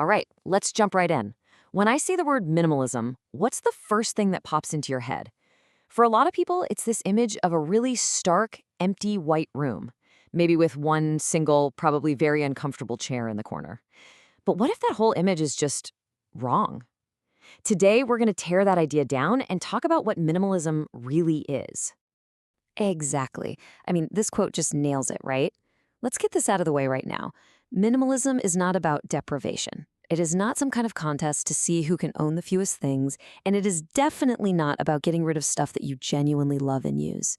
All right, let's jump right in. When I say the word minimalism, what's the first thing that pops into your head? For a lot of people, it's this image of a really stark, empty white room, maybe with one single, probably very uncomfortable chair in the corner. But what if that whole image is just wrong? Today, we're going to tear that idea down and talk about what minimalism really is. Exactly. I mean, this quote just nails it, right? Let's get this out of the way right now. Minimalism is not about deprivation. It is not some kind of contest to see who can own the fewest things, and it is definitely not about getting rid of stuff that you genuinely love and use.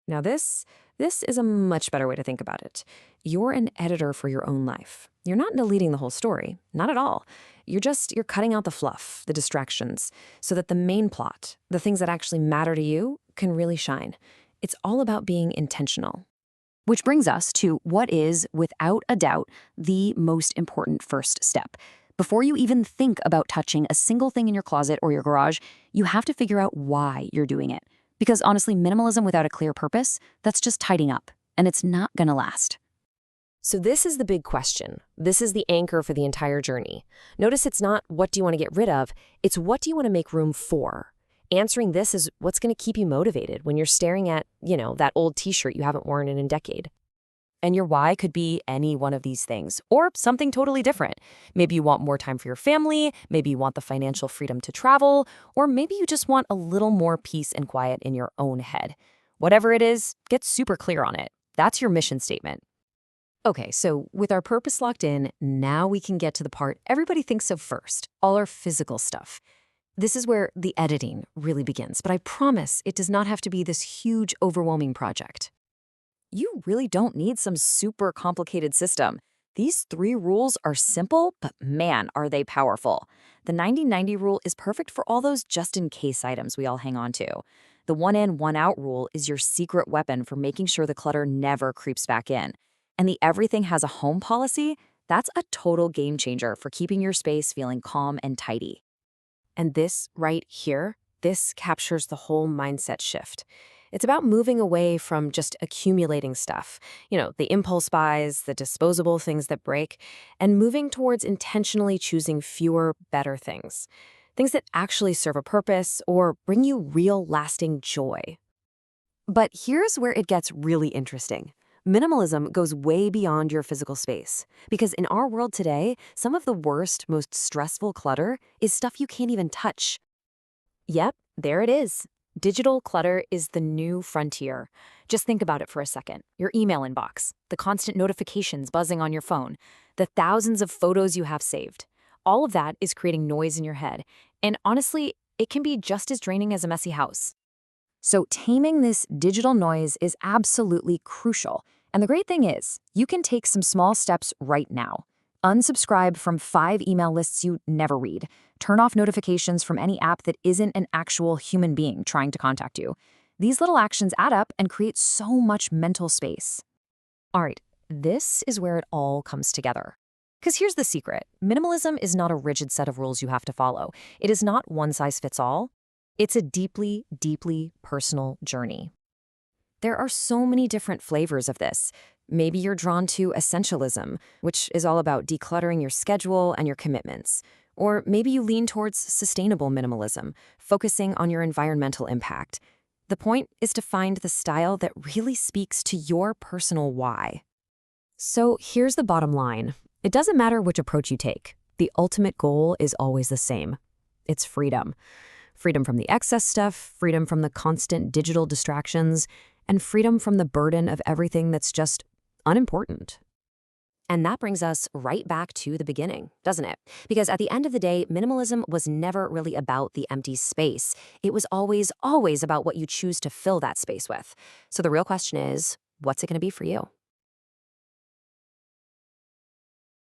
Now this is a much better way to think about it. You're an editor for your own life. You're not deleting the whole story, not at all. You're cutting out the fluff, the distractions, so that the main plot, the things that actually matter to you, can really shine. It's all about being intentional. Which brings us to what is, without a doubt, the most important first step. Before you even think about touching a single thing in your closet or your garage, you have to figure out why you're doing it. Because honestly, minimalism without a clear purpose, that's just tidying up, and it's not gonna last. So this is the big question. This is the anchor for the entire journey. Notice it's not what do you want to get rid of, it's what do you want to make room for. Answering this is what's going to keep you motivated when you're staring at, that old t-shirt you haven't worn in a decade. And your why could be any one of these things, or something totally different. Maybe you want more time for your family, maybe you want the financial freedom to travel, or maybe you just want a little more peace and quiet in your own head. Whatever it is, get super clear on it. That's your mission statement. Okay, so with our purpose locked in, now we can get to the part everybody thinks of first, all our physical stuff. This is where the editing really begins, but I promise it does not have to be this huge, overwhelming project. You really don't need some super complicated system. These 3 rules are simple, but man, are they powerful. The 90-90 rule is perfect for all those just-in-case items we all hang on to. The one in, one out rule is your secret weapon for making sure the clutter never creeps back in. And the everything has a home policy, that's a total game changer for keeping your space feeling calm and tidy. And this right here, this captures the whole mindset shift. It's about moving away from just accumulating stuff, the impulse buys, the disposable things that break, and moving towards intentionally choosing fewer, better things. Things that actually serve a purpose or bring you real, lasting joy. But here's where it gets really interesting. Minimalism goes way beyond your physical space. Because in our world today, some of the worst, most stressful clutter is stuff you can't even touch. Yep, there it is. Digital clutter is the new frontier. Just think about it for a second. Your email inbox, the constant notifications buzzing on your phone, the thousands of photos you have saved. All of that is creating noise in your head. And honestly, it can be just as draining as a messy house. So taming this digital noise is absolutely crucial. And the great thing is, you can take some small steps right now. Unsubscribe from 5 email lists you never read. Turn off notifications from any app that isn't an actual human being trying to contact you. These little actions add up and create so much mental space. All right, this is where it all comes together. Because here's the secret. Minimalism is not a rigid set of rules you have to follow. It is not one size fits all. It's a deeply, deeply personal journey. There are so many different flavors of this. Maybe you're drawn to essentialism, which is all about decluttering your schedule and your commitments. Or maybe you lean towards sustainable minimalism, focusing on your environmental impact. The point is to find the style that really speaks to your personal why. So here's the bottom line. It doesn't matter which approach you take. The ultimate goal is always the same. It's freedom. Freedom from the excess stuff, freedom from the constant digital distractions, and freedom from the burden of everything that's just unimportant. And that brings us right back to the beginning, doesn't it? Because at the end of the day, minimalism was never really about the empty space. It was always about what you choose to fill that space with. So the real question is, what's it going to be for you?